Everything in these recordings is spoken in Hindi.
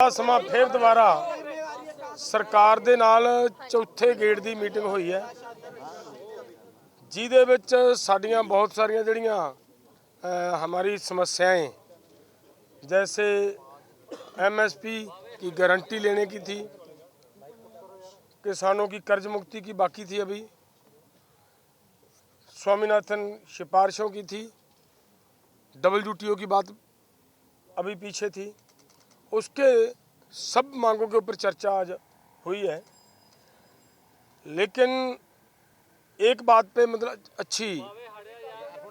ਸਮਾਂ ਫਿਰ ਦੁਬਾਰਾ ਸਰਕਾਰ ਦੇ ਨਾਲ ਚੌਥੇ ਗੇੜ ਦੀ ਮੀਟਿੰਗ ਹੋਈ ਹੈ, ਜਿਹਦੇ ਵਿੱਚ ਸਾਡੀਆਂ ਬਹੁਤ ਸਾਰੀਆਂ ਜਿਹੜੀਆਂ हमारी समस्याएं जैसे एमएसपी की गारंटी लेने की थी, किसानों की कर्ज मुक्ति की बाकी थी, अभी स्वामीनाथन सिफारिशों की थी, WTO की बात अभी पीछे थी, उसके सब मांगों के ऊपर चर्चा आज हुई है। लेकिन एक बात पे मतलब अच्छी,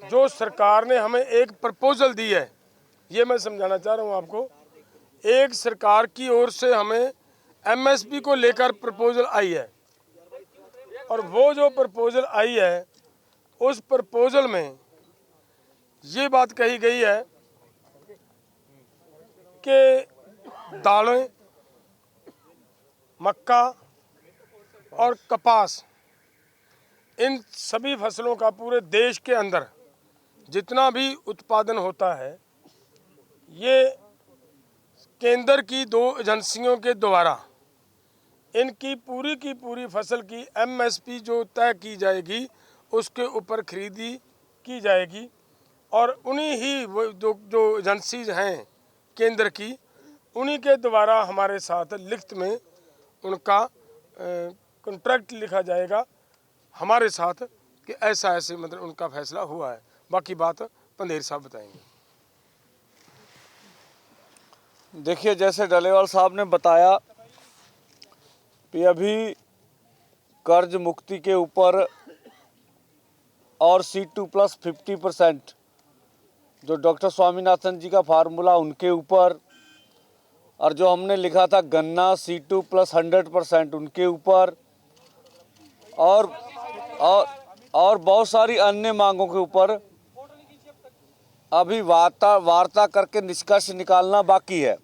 जो सरकार ने हमें एक प्रपोजल दी है, ये मैं समझाना चाह रहा हूँ आपको। एक सरकार की ओर से हमें एमएसपी को लेकर प्रपोजल आई है, और वो जो प्रपोजल आई है उस प्रपोजल में ये बात कही गई है कि दालें, मक्का और कपास, इन सभी फसलों का पूरे देश के अंदर जितना भी उत्पादन होता है, ये केंद्र की 2 एजेंसियों के द्वारा इनकी पूरी की पूरी फसल की एमएसपी जो तय की जाएगी उसके ऊपर खरीदी की जाएगी, और उन्हीं ही वो जो एजेंसीज हैं केंद्र की, उन्हीं के द्वारा हमारे साथ लिखित में उनका कॉन्ट्रैक्ट लिखा जाएगा हमारे साथ कि ऐसा ऐसे मतलब उनका फैसला हुआ है। बाकी बात पंधेर साहब बताएंगे। देखिए, जैसे डलेवाल साहब ने बताया कि अभी कर्ज मुक्ति के ऊपर और C2+ 50% जो डॉक्टर स्वामीनाथन जी का फार्मूला उनके ऊपर, और जो हमने लिखा था गन्ना C2+ 100% उनके ऊपर, और बहुत सारी अन्य मांगों के ऊपर अभी वार्ता करके निष्कर्ष निकालना बाकी है।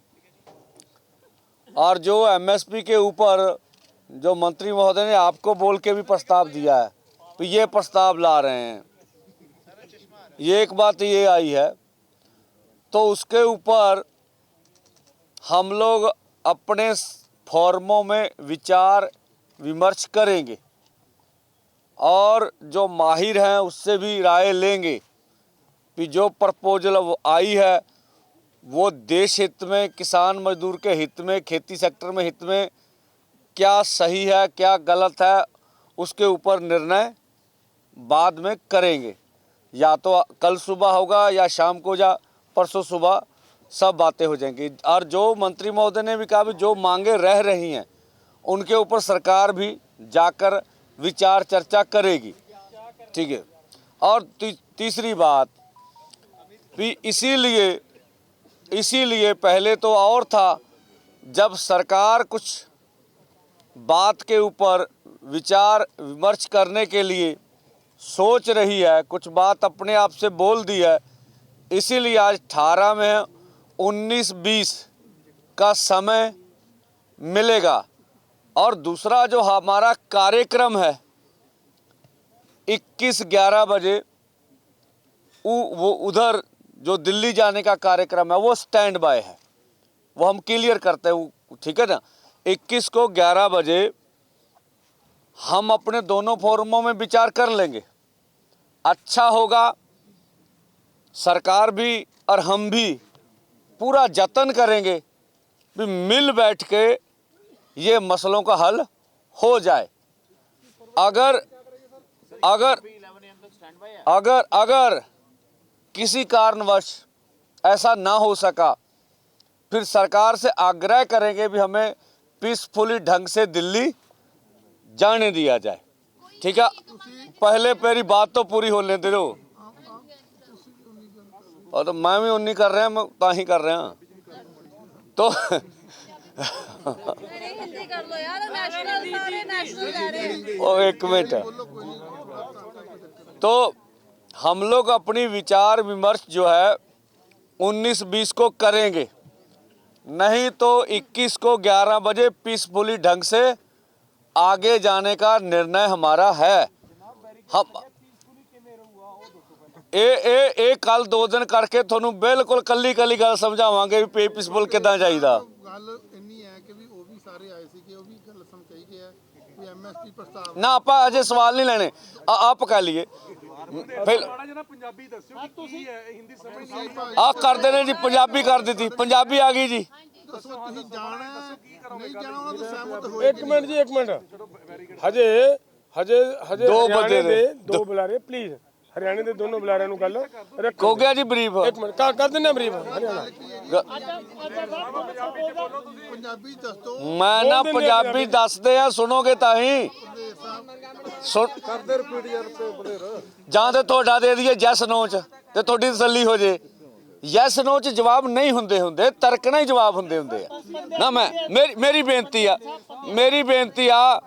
और जो एमएसपी के ऊपर जो मंत्री महोदय ने आपको बोल के भी प्रस्ताव दिया है, तो ये प्रस्ताव ला रहे हैं, ये एक बात ये आई है। तो उसके ऊपर हम लोग अपने फॉर्मों में विचार विमर्श करेंगे और जो माहिर हैं उससे भी राय लेंगे कि जो प्रपोजल आई है वो देश हित में, किसान मजदूर के हित में, खेती सेक्टर में हित में क्या सही है क्या गलत है, उसके ऊपर निर्णय बाद में करेंगे। या तो कल सुबह होगा या शाम को या परसों सुबह सब बातें हो जाएंगी। और जो मंत्री महोदय ने भी कहा भी जो मांगे रह रही हैं उनके ऊपर सरकार भी जाकर विचार चर्चा करेगी, ठीक है। और तीसरी बात भी इसीलिए पहले तो और था, जब सरकार कुछ बात के ऊपर विचार विमर्श करने के लिए सोच रही है, कुछ बात अपने आप से बोल दी है, इसीलिए आज 18 में 19-20 का समय मिलेगा। और दूसरा जो हमारा कार्यक्रम है 21-11 बजे वो उधर जो दिल्ली जाने का कार्यक्रम है वो स्टैंड बाय है, वो हम क्लियर करते हैं, ठीक है ना। 21 को 11 बजे हम अपने दोनों फोरमों में विचार कर लेंगे। अच्छा होगा, सरकार भी और हम भी पूरा जतन करेंगे कि मिल बैठ के ये मसलों का हल हो जाए। अगर अगर अगर अगर किसी कारणवश ऐसा ना हो सका, फिर सरकार से आग्रह करेंगे भी हमें पीसफुली ढंग से दिल्ली जाने दिया जाए, ठीक है। पहले मेरी बात तो पूरी होने दे दो। और तो मैं भी उन्हीं कर रहे हैं, मैं ताही कर रहे हैं तो ओ एक मिनट। तो हम लोग अपनी विचार विमर्श जो है 19-20 को करेंगे, नहीं तो 21 को 11 बजे पीसफुली ढंग से आगे जाने का निर्णय हमारा है। हम कल 2 दिन करके थोनू बिल्कुल कली गल समझावांगे भी पीसफुल किदां जाईदा। ਕੱਲ ਇੰਨੀ ਹੈ ਕਿ ਵੀ ਉਹ ਵੀ ਸਾਰੇ ਆਏ ਸੀ ਕਿ ਉਹ ਵੀ ਗੱਲ ਸਮਝਾਈ ਗਿਆ ਵੀ ਐਮਐਸਪੀ ਪ੍ਰਸਤਾਵ ਨਾ ਆਪਾਂ ਅਜੇ ਸਵਾਲ ਨਹੀਂ ਲੈਣੇ, ਆਪ ਕਰ ਲਈਏ ਫਿਰ। ਪੰਜਾਬੀ ਦੱਸਿਓ ਕਿ ਕੀ ਹੈ, ਹਿੰਦੀ ਸਮਝ ਨਹੀਂ ਆਈ। ਆ ਕਰਦੇ ਨੇ ਜੀ, ਪੰਜਾਬੀ ਕਰ ਦਿੱਤੀ, ਪੰਜਾਬੀ ਆ ਗਈ ਜੀ। ਦੱਸੋ ਤੁਸੀਂ ਜਾਣਾ ਨਹੀਂ ਜਾਣਾ ਉਹਨਾਂ ਤੋਂ ਸਹਿਮਤ ਹੋਏ एक मिनट जी, एक मिनट। हजे हजे हजे दो हरियाणे बजे दे दे। दो बुलारे प्लीज, हरियाणे दे दोनों बुलारे नु गल रखो। ਹੋ ਗਿਆ ਜੀ ਬਰੀਫ। एक मिनट कर देने ब्रीफ हरियाणा। ਪੰਜਾਬੀ ਦੱਸ ਦੋ ਮੈਂ ਨਾ ਪੰਜਾਬੀ ਦੱਸਦੇ ਆ, ਸੁਣੋਗੇ ਤਾਂ ਹੀ। ਸੁਣ ਕਰਦੇ ਰਿਪੀਟ ਯਾਰ ਤੇ ਬਲੇਰ ਜਾਂ ਤੇ ਤੁਹਾਡਾ ਦੇ ਦਈਏ ਯੈਸ ਨੋ ਚ ਤੇ ਤੁਹਾਡੀ ਤਸੱਲੀ ਹੋ ਜੇ। ਯੈਸ ਨੋ ਚ ਜਵਾਬ ਨਹੀਂ ਹੁੰਦੇ, ਤਰਕ ਨਾਲ ਹੀ ਜਵਾਬ ਹੁੰਦੇ ਆ ਨਾ। ਮੇਰੀ ਬੇਨਤੀ ਆ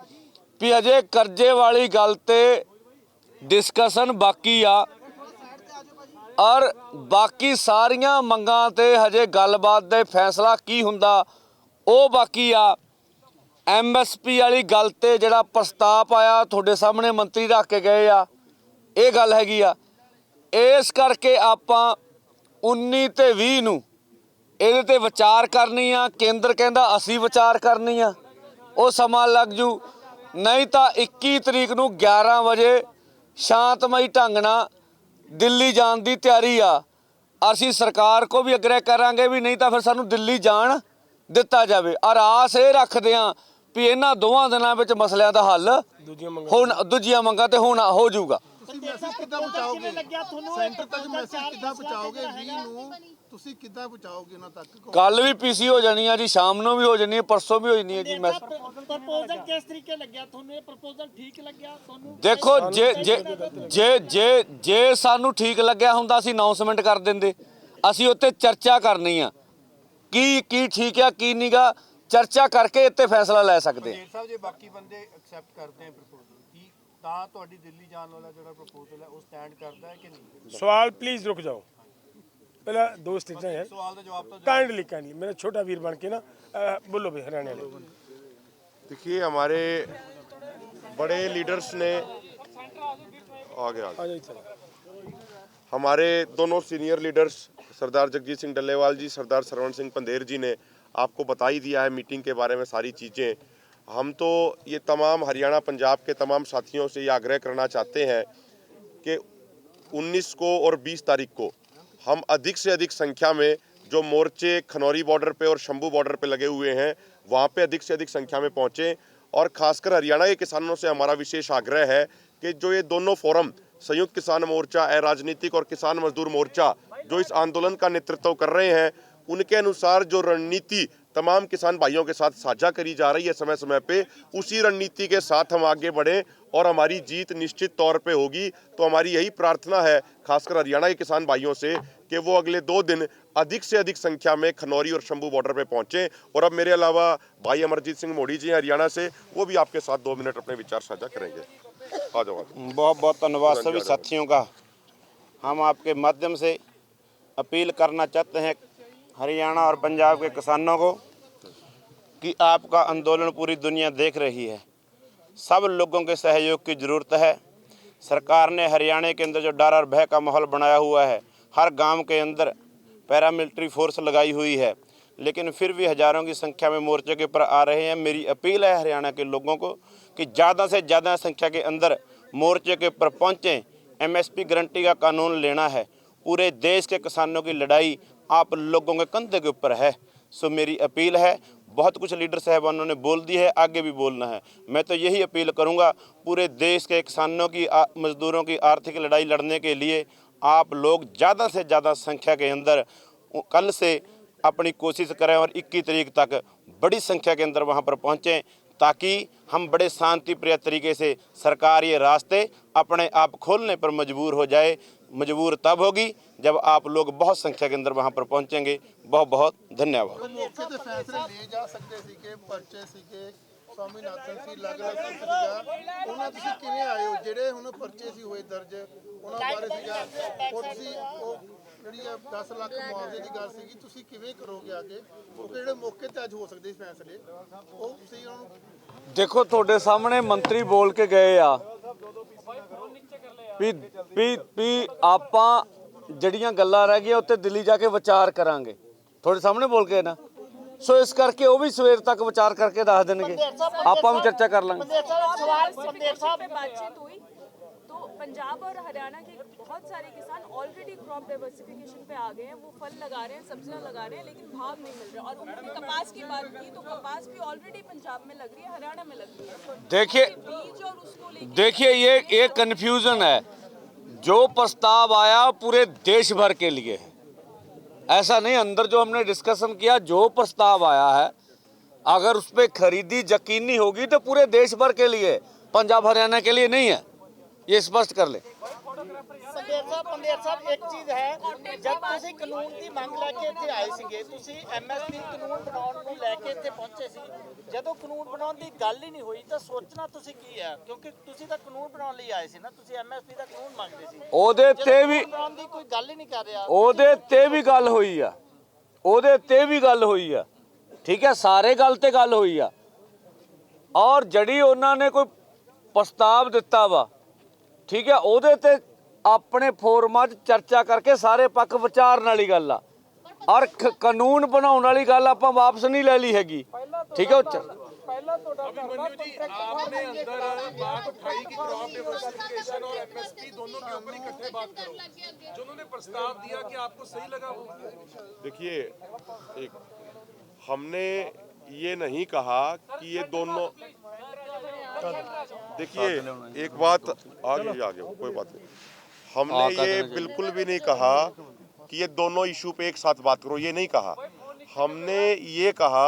ਵੀ ਹਜੇ ਕਰਜ਼ੇ ਵਾਲੀ ਗੱਲ ਤੇ ਡਿਸਕਸ਼ਨ ਬਾਕੀ ਆ, ਔਰ ਬਾਕੀ ਸਾਰੀਆਂ ਮੰਗਾਂ ਤੇ ਹਜੇ ਗੱਲਬਾਤ ਦੇ ਫੈਸਲਾ ਕੀ ਹੁੰਦਾ ਉਹ ਬਾਕੀ ਆ। ਐਮਐਸਪੀ ਵਾਲੀ ਗੱਲ ਤੇ ਜਿਹੜਾ ਪ੍ਰਸਤਾਵ ਆਇਆ ਤੁਹਾਡੇ ਸਾਹਮਣੇ ਮੰਤਰੀ ਰੱਖ ਕੇ ਗਏ ਆ, ਇਹ ਗੱਲ ਹੈਗੀ ਆ। ਇਸ ਕਰਕੇ ਆਪਾਂ 19 ਤੇ 20 ਨੂੰ ਇਹਦੇ ਤੇ ਵਿਚਾਰ ਕਰਨੀ ਆ। ਕੇਂਦਰ ਕਹਿੰਦਾ ਅਸੀਂ ਵਿਚਾਰ ਕਰਨੀ ਆ, ਉਹ ਸਮਾਂ ਲੱਗ ਜੂ। ਨਹੀਂ ਤਾਂ 21 ਤਰੀਕ ਨੂੰ 11 ਵਜੇ ਸ਼ਾਂਤਮਈ ਢੰਗ ਨਾਲ ਦਿੱਲੀ ਜਾਣ ਦੀ ਤਿਆਰੀ ਆ। ਅਸੀਂ ਸਰਕਾਰ ਕੋ ਵੀ ਅਗਰੇ ਕਰਾਂਗੇ ਵੀ ਨਹੀਂ ਤਾਂ ਫਿਰ ਸਾਨੂੰ ਦਿੱਲੀ ਜਾਣ ਦਿੱਤਾ ਜਾਵੇ। ਔਰ ਆਸ ਇਹ ਰੱਖਦੇ ਆ ਵੀ ਇਹਨਾਂ ਦੋਵਾਂ ਦਿਨਾਂ ਵਿੱਚ ਮਸਲਿਆਂ ਦਾ ਹੱਲ ਦੂਜੀਆਂ ਮੰਗਾਂ ਤੇ ਹੁਣ ਹੋ ਜਾਊਗਾ। ਤੁਸੀਂ ਮੈਸੇਜ ਕਿੱਦਾਂ ਪਹੁੰਚਾਓਗੇ ਸੈਂਟਰ ਤੱਕ? ਮੈਸੇਜ ਕਿੱਦਾਂ ਪਹੁੰਚਾਓਗੇ 20 ਨੂੰ? ਤੁਸੀਂ ਕਿੱਦਾਂ ਪਹੁੰਚਾਓਗੇ ਉਹਨਾਂ ਤੱਕ? ਕੱਲ ਵੀ ਪੀਸੀ ਹੋ ਜਾਣੀ ਆ ਜੀ, ਸ਼ਾਮ ਨੂੰ ਵੀ ਹੋ ਜਾਣੀ ਹੈ, ਪਰਸੋਂ ਵੀ ਹੋ ਜਾਣੀ ਹੈ ਜੀ। ਮੈਂ ਪ੍ਰਪੋਜ਼ਲ ਕਿਸ ਤਰੀਕੇ ਲੱਗਿਆ ਤੁਹਾਨੂੰ? ਇਹ ਪ੍ਰਪੋਜ਼ਲ ਠੀਕ ਲੱਗਿਆ ਤੁਹਾਨੂੰ? ਦੇਖੋ ਜੇ ਸਾਨੂੰ ਠੀਕ ਲੱਗਿਆ ਹੁੰਦਾ ਅਸੀਂ ਅਨਾਉਂਸਮੈਂਟ ਕਰ ਦਿੰਦੇ। ਅਸੀਂ ਉੱਤੇ ਚਰਚਾ ਕਰਨੀ ਆ ਕੀ ਠੀਕ ਆ ਕੀ ਨਹੀਂਗਾ, ਚਰਚਾ ਕਰਕੇ ਇੱਥੇ ਫੈਸਲਾ ਲੈ ਸਕਦੇ ਹਾਂ। ਸਾਹਿਬ ਜੇ ਬਾਕੀ ਬੰਦੇ ਐਕਸੈਪਟ ਕਰਦੇ ਹੈ ਪ੍ਰਪੋਜ਼ਲ ਕੀ ਤਾਂ ਤੁਹਾਡੀ ਦਿੱਲੀ ਜਾਣ ਵਾਲਾ ਜਿਹੜਾ ਪ੍ਰਪੋਜ਼ਲ ਹੈ ਉਹ ਸਟੈਂਡ ਕਰਦਾ ਹੈ ਕਿ ਨਹੀਂ? सवाल प्लीज रुक जाओ, पहला दो स्टेजें हैं। ਸਵਾਲ ਦਾ ਜਵਾਬ ਤਾਂ काइंडली मेरा छोटा वीर बन के ना बोलो भाई हरियाणा वाले। देखिए हमारे बड़े लीडर्स ने आगे हमारे दोनों सीनियर लीडर्स सरदार जगजीत सिंह डल्लेवाल जी, सरदार सरवण सिंह पंधेर जी ने आपको बता ही दिया है मीटिंग के बारे में सारी चीज़ें। हम तो ये तमाम हरियाणा पंजाब के तमाम साथियों से ये आग्रह करना चाहते हैं कि 19 को और 20 तारीख को हम अधिक से अधिक संख्या में जो मोर्चे खनौरी बॉर्डर पे और शंभू बॉर्डर पे लगे हुए हैं वहाँ पे अधिक से अधिक संख्या में पहुँचें। और ख़ासकर हरियाणा के किसानों से हमारा विशेष आग्रह है कि जो ये दोनों फोरम संयुक्त किसान मोर्चा, अराजनीतिक और किसान मजदूर मोर्चा जो इस आंदोलन का नेतृत्व कर रहे हैं, उनके अनुसार जो रणनीति तमाम किसान भाइयों के साथ साझा करी जा रही है समय समय पे, उसी रणनीति के साथ हम आगे बढ़ें और हमारी जीत निश्चित तौर पे होगी। तो हमारी यही प्रार्थना है खासकर हरियाणा के किसान भाइयों से कि वो अगले 2 दिन अधिक से अधिक संख्या में खनौरी और शंभू बॉर्डर पे पहुंचें। और अब मेरे अलावा भाई अमरजीत सिंह मोड़ी जी हैं हरियाणा से, वो भी आपके साथ 2 मिनट अपने विचार साझा करेंगे। आ जाओ। बहुत बहुत धन्यवाद सभी साथियों का। हम आपके माध्यम से अपील करना चाहते हैं हरियाणा और पंजाब के किसानों को कि आपका आंदोलन पूरी दुनिया देख रही है। सब लोगों के सहयोग की ज़रूरत है। सरकार ने हरियाणा के अंदर जो डर और भय का माहौल बनाया हुआ है, हर गांव के अंदर पैरामिलिट्री फोर्स लगाई हुई है, लेकिन फिर भी हज़ारों की संख्या में मोर्चे के ऊपर आ रहे हैं। मेरी अपील है हरियाणा के लोगों को कि ज़्यादा से ज़्यादा संख्या के अंदर मोर्चे के ऊपर पहुँचें। एमएसपी गारंटी का कानून लेना है। पूरे देश के किसानों की लड़ाई आप लोगों के कंधे के ऊपर है। सो मेरी अपील है, बहुत कुछ लीडर साहबानों ने बोल दी है, आगे भी बोलना है। मैं तो यही अपील करूंगा, पूरे देश के किसानों की मजदूरों की आर्थिक लड़ाई लड़ने के लिए आप लोग ज़्यादा से ज़्यादा संख्या के अंदर कल से अपनी कोशिश करें और 21 तारीख तक बड़ी संख्या के अंदर वहां पर पहुंचें, ताकि हम बड़े शांति प्रिय तरीके से सरकार ये रास्ते अपने आप खोलने पर मजबूर हो जाए। मजबूर तब होगी जब आप लोग बहुत संख्या के अंदर वहां पर पहुंचेंगे। बहुत बहुत धन्यवाद। ਮੌਕੇ ਤੇ ਫੈਸਲੇ ਲਏ ਜਾ ਸਕਦੇ ਸੀ ਕਿ ਪਰਚੇ ਸੀਗੇ, ਸਵਾਮੀਨਾਥਨ ਸੀ, ਅਲੱਗ-ਅਲੱਗ ਸੀਗਾ, ਉਹਨਾਂ ਤੁਸੀਂ ਕਿਵੇਂ ਆਏ ਹੋ? ਜਿਹੜੇ ਹੁਣ ਪਰਚੇ ਸੀ ਹੋਏ ਦਰਜ, ਉਹਨਾਂ ਬਾਰੇ ਸੀਗਾ ਉਹ ਤੁਸੀਂ ਉਹ ਜਿਹੜੀ 10 ਲੱਖ ਮੁਆਵਜ਼ੇ ਦੀ ਗੱਲ ਸੀਗੀ, ਤੁਸੀਂ ਕਿਵੇਂ ਕਰੋਗੇ ਆਗੇ? ਕਿਉਂਕਿ ਜਿਹੜੇ ਮੌਕੇ ਤੇ ਅੱਜ ਹੋ ਸਕਦੇ ਸੀ ਫੈਸਲੇ ਉਹ ਤੁਸੀਂ ਉਹਨਾਂ ਨੂੰ ਦੇਖੋ ਤੁਹਾਡੇ ਸਾਹਮਣੇ ਮੰਤਰੀ ਬੋਲ ਕੇ ਗਏ ਆ ਵੀ ਆਪਾਂ ਜਿਹੜੀਆਂ ਗੱਲਾਂ ਰਹਿ ਗਈਆਂ ਉੱਤੇ ਦਿੱਲੀ ਜਾ ਕੇ ਵਿਚਾਰ ਕਰਾਂਗੇ। ਤੁਹਾਡੇ ਸਾਹਮਣੇ ਬੋਲ ਕੇ ਨਾ ਸੋ ਇਸ ਕਰਕੇ ਉਹ ਵੀ ਸਵੇਰ ਤੱਕ ਵਿਚਾਰ ਕਰਕੇ ਦੱਸ ਦੇਣਗੇ, ਆਪਾਂ ਵੀ चर्चा कर लेंगे। पंदेर साहब सवाल पंदेर पे साहब बातचीत हुई तो पंजाब और हरियाणा के बहुत सारे किसान ऑलरेडी क्रॉप डाइवर्सिफिकेशन पे आ गए हैं, वो फल लगा रहे हैं, सब्जियां लगा रहे हैं, लेकिन भाव नहीं मिल रहे। और उन्होंने कपास की बात की तो कपास भी ऑलरेडी पंजाब में लग रही है, हरियाणा में लग रही है। देखिए बीज और उसको लेके देखिए ये कन्फ्यूजन है। जो प्रस्ताव आया पूरे देश भर के लिए है, ऐसा नहीं। अंदर जो हमने डिस्कशन किया, जो प्रस्ताव आया है अगर उस पर खरीदी यकीनी होगी तो पूरे देश भर के लिए, पंजाब हरियाणा के लिए नहीं है, ये स्पष्ट कर ले। पंदेर साहब एक चीज है, जब ਤੁਸੀਂ ਕਾਨੂੰਨ ਦੀ ਮੰਗ ਲੈ ਕੇ ਇੱਥੇ ਆਏ ਸੀਗੇ, ਤੁਸੀਂ ਐਮਐਸਪੀ ਕਾਨੂੰਨ ਬਣਾਉਣ ਨੂੰ ਲੈ ਕੇ ਇੱਥੇ ਪਹੁੰਚੇ ਸੀ, ਜਦੋਂ ਕਾਨੂੰਨ ਬਣਾਉਣ ਦੀ ਗੱਲ ਹੀ ਨਹੀਂ ਹੋਈ ਤਾਂ ਸੋਚਣਾ ਤੁਸੀਂ ਕੀ ਹੈ? ਕਿਉਂਕਿ ਤੁਸੀਂ ਤਾਂ ਕਾਨੂੰਨ ਬਣਾਉਣ ਲਈ ਆਏ ਸੀ ਨਾ, ਤੁਸੀਂ ਐਮਐਸਪੀ ਦਾ ਕਾਨੂੰਨ ਮੰਗਦੇ ਸੀ। ਉਹਦੇ ਤੇ ਵੀ ਬਣਾਉਣ ਦੀ ਕੋਈ ਗੱਲ ਹੀ ਨਹੀਂ ਕਰ ਰਿਹਾ। ਉਹਦੇ ਤੇ ਵੀ ਗੱਲ ਹੋਈ ਆ, ਉਹਦੇ ਤੇ ਵੀ ਗੱਲ ਹੋਈ ਆ, ਠੀਕ ਹੈ, ਸਾਰੇ ਗੱਲ ਤੇ ਗੱਲ ਹੋਈ ਆ। ਔਰ ਜਿਹੜੀ ਉਹਨਾਂ ਨੇ ਕੋਈ ਪ੍ਰਸਤਾਵ ਦਿੱਤਾ ਵਾ, ਠੀਕ ਹੈ, ਉਹਦੇ ਤੇ ਆਪਣੇ ਫੋਰਮਾਂ 'ਚ ਚਰਚਾ ਕਰਕੇ ਸਾਰੇ ਪੱਖ ਵਿਚਾਰਨ ਵਾਲੀ ਗੱਲ ਆ। ਔਰ ਕਾਨੂੰਨ ਬਣਾਉਣ ਵਾਲੀ ਗੱਲ ਆਪਾਂ ਵਾਪਸ ਨਹੀਂ ਲੈ ਲਈ ਹੈਗੀ, ਠੀਕ ਹੈ। अभिमन्यु जी, आपने अंदर बात उठाई कि क्रॉप डाइवर्सिफिकेशन और एमएसपी दोनों के ऊपर इकट्ठे बात करो, जो उन्होंने प्रस्ताव दिया कि आपको सही लगा वो? देखिए, हमने ये नहीं कहा कि ये दोनों, देखिए एक बात आगे कोई बात नहीं, हमने ये बिल्कुल भी नहीं कहा कि ये दोनों इशू पे एक साथ बात करो, ये नहीं कहा। हमने ये कहा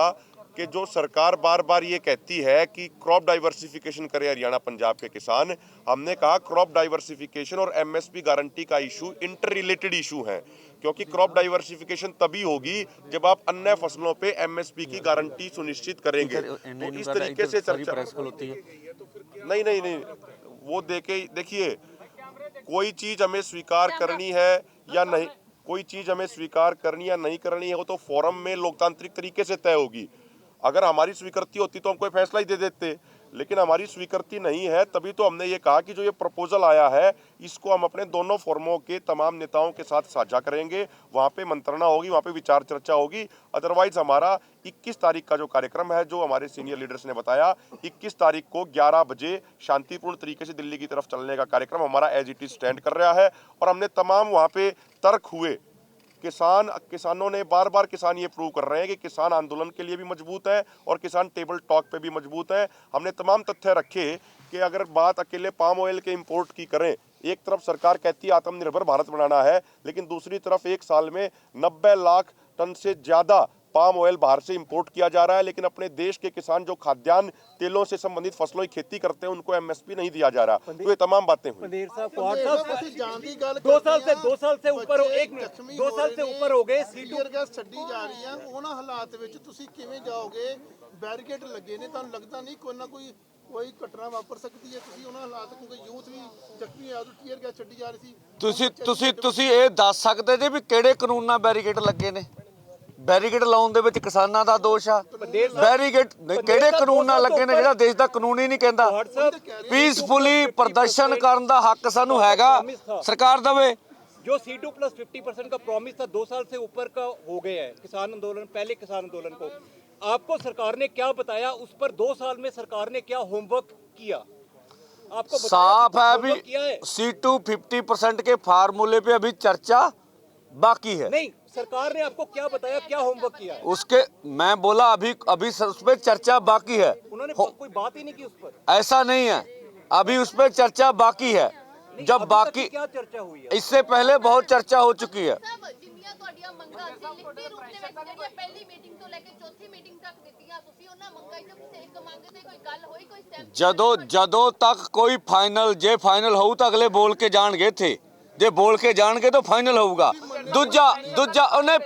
कि जो सरकार बार बार ये कहती है कि क्रॉप डाइवर्सिफिकेशन करे हरियाणा पंजाब के किसान, हमने कहा क्रॉप डाइवर्सिफिकेशन और एमएसपी गारंटी का इशू इंटर रिलेटेड इशू है, क्योंकि क्रॉप डाइवर्सिफिकेशन तभी होगी जब आप अन्य फसलों पे एमएसपी की गारंटी सुनिश्चित करेंगे। तो इस तरीके से चर्चा नहीं नहीं नहीं वो देखिए कोई चीज हमें स्वीकार करनी है या नहीं, कोई चीज हमें स्वीकार करनी या नहीं करनी है वो तो फोरम में लोकतांत्रिक तरीके से तय होगी। अगर हमारी स्वीकृति होती तो हम कोई फैसला ही दे देते, लेकिन हमारी स्वीकृति नहीं है, तभी तो हमने ये कहा कि जो ये प्रपोजल आया है इसको हम अपने दोनों फोरमों के तमाम नेताओं के साथ साझा करेंगे, वहाँ पे मंत्रणा होगी, वहाँ पे विचार चर्चा होगी। अदरवाइज हमारा 21 तारीख का जो कार्यक्रम है, जो हमारे सीनियर लीडर्स ने बताया, 21 तारीख को 11 बजे शांतिपूर्ण तरीके से दिल्ली की तरफ चलने का कार्यक्रम हमारा एज इट इज स्टैंड कर रहा है। और हमने तमाम वहाँ पे तर्क हुए, किसानों ने बार बार किसान ये प्रूव कर रहे हैं कि किसान आंदोलन के लिए भी मजबूत है और किसान टेबल टॉक पे भी मजबूत है। हमने तमाम तथ्य रखे कि अगर बात अकेले पाम ऑयल के इंपोर्ट की करें, एक तरफ सरकार कहती है आत्मनिर्भर भारत बनाना है, लेकिन दूसरी तरफ एक साल में 90 लाख टन से ज़्यादा पाम ऑयल बाहर से इंपोर्ट किया जा रहा है, लेकिन अपने देश के किसान जो खाद्यान्न तेलों से संबंधित फसलों की खेती करते हैं उनको एमएसपी नहीं दिया जा रहा। तो ये तमाम बातें हुई। 2 साल से ऊपर एक मिनट 2 साल से ऊपर हो गए टीयर गैस ਛੱਡੀ ਜਾ ਰਹੀ ਹੈ, ਉਹਨਾਂ ਹਾਲਾਤ ਵਿੱਚ ਤੁਸੀਂ ਕਿਵੇਂ ਜਾਓਗੇ? ਬੈਰੀਕੇਡ ਲੱਗੇ ਨੇ, ਤੁਹਾਨੂੰ ਲੱਗਦਾ ਨਹੀਂ ਕੋਈ ਨਾ ਕੋਈ ਘਟਨਾ ਵਾਪਰ ਸਕਦੀ ਹੈ? ਤੁਸੀਂ ਉਹਨਾਂ ਹਾਲਾਤ ਕਿਉਂਕਿ ਯੂਥ ਵੀ ਜ਼ਖਮੀ ਆ, ਟੀਅਰ ਗੈਸ ਛੱਡੀ ਜਾ ਰਹੀ ਸੀ। ਤੁਸੀਂ ਇਹ ਦੱਸ ਸਕਦੇ ਜੇ ਵੀ ਕਿਹੜੇ ਕਾਨੂੰਨ ਨਾਲ ਬੈਰੀਕੇਡ ਲੱਗੇ ਨੇ? ਬੈਰੀਕੇਡ ਲਾਉਣ ਦੇ ਵਿੱਚ ਕਿਸਾਨਾਂ ਦਾ ਦੋਸ਼ ਆ? ਬੈਰੀਕੇਡ ਕਿਹੜੇ ਕਾਨੂੰਨ ਨਾਲ ਲੱਗੇ ਨੇ ਜਿਹੜਾ ਦੇਸ਼ ਦਾ ਕਾਨੂੰਨ ਹੀ ਨਹੀਂ ਕਹਿੰਦਾ? ਪੀਸਫੁਲੀ ਪ੍ਰਦਰਸ਼ਨ ਕਰਨ ਦਾ ਹੱਕ ਸਾਨੂੰ ਹੈਗਾ, ਸਰਕਾਰ ਦੇਵੇ। जो C2 प्लस 50% का प्रॉमिस था 2 साल से ऊपर का हो गया है किसान आंदोलन, पहले किसान आंदोलन को आपको सरकार ने क्या बताया? उस पर 2 साल में सरकार ने क्या होमवर्क किया? आपको साफ है अभी C2 50% के फार्मूले पे अभी चर्चा बाकी है। नहीं, सरकार ने आपको क्या बताया, क्या होमवर्क किया? उसके मैं बोला अभी उस पर चर्चा बाकी है। उन्होंने कोई बात ही नहीं की उस पर। ऐसा नहीं है, अभी उस पर चर्चा बाकी है। जब बाकी क्या चर्चा हुई है? इससे पहले बहुत चर्चा हो चुकी है। ਜਿੰਨੀਆਂ ਤੁਹਾਡੀਆਂ ਮੰਗਾਂ ਸੀ ਲਿਖਤੀ ਰੂਪ ਦੇ ਵਿੱਚ ਜਿਹੜੀਆਂ ਪਹਿਲੀ ਮੀਟਿੰਗ ਤੋਂ ਲੈ ਕੇ ਚੌਥੀ ਮੀਟਿੰਗ ਤੱਕ ਦਿੱਤੀਆਂ, ਤੁਸੀਂ ਉਹਨਾਂ ਮੰਗਾਂ ਵਿੱਚੋਂ ਕਿਸੇ ਇੱਕ ਮੰਗ ਤੇ ਕੋਈ ਗੱਲ ਹੋਈ, ਕੋਈ ਸਟੈਪ? ਜਦੋਂ ਤੱਕ ਕੋਈ ਫਾਈਨਲ, ਜੇ ਫਾਈਨਲ ਹੋਊ ਤਾਂ ਅਗਲੇ ਬੋਲ ਕੇ ਜਾਣਗੇ ਇੱਥੇ, ਜੇ ਬੋਲ ਕੇ ਜਾਣਗੇ ਤਾਂ ਫਾਈਨਲ ਹੋਊਗਾ। ਦੂਜਾ ਉਹਨੇ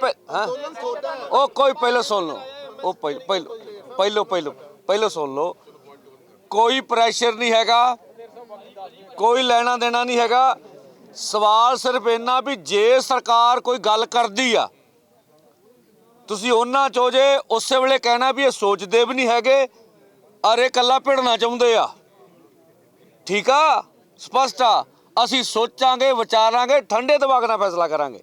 ਉਹ ਕੋਈ ਪਹਿਲਾਂ ਸੁਣ ਲਓ, ਉਹ ਪਹਿਲਾਂ ਸੁਣ ਲਓ। ਕੋਈ ਪ੍ਰੈਸ਼ਰ ਨਹੀਂ ਹੈਗਾ, ਕੋਈ ਲੈਣਾ ਦੇਣਾ ਨਹੀਂ ਹੈਗਾ। ਸਵਾਲ ਸਿਰਫ ਇੰਨਾ ਵੀ ਜੇ ਸਰਕਾਰ ਕੋਈ ਗੱਲ ਕਰਦੀ ਆ, ਤੁਸੀਂ ਉਹਨਾਂ ਚੋਂ ਜੇ ਉਸੇ ਵੇਲੇ ਕਹਿਣਾ ਵੀ ਇਹ ਸੋਚਦੇ ਵੀ ਨਹੀਂ ਹੈਗੇ, ਅਰੇ ਕੱਲਾ ਭਿੜਨਾ ਚਾਹੁੰਦੇ ਆ, ਠੀਕ ਆ, ਸਪਸ਼ਟ ਆ। ਅਸੀਂ ਸੋਚਾਂਗੇ, ਵਿਚਾਰਾਂਗੇ, ਠੰਡੇ ਦਿਮਾਗ ਨਾਲ ਫੈਸਲਾ ਕਰਾਂਗੇ।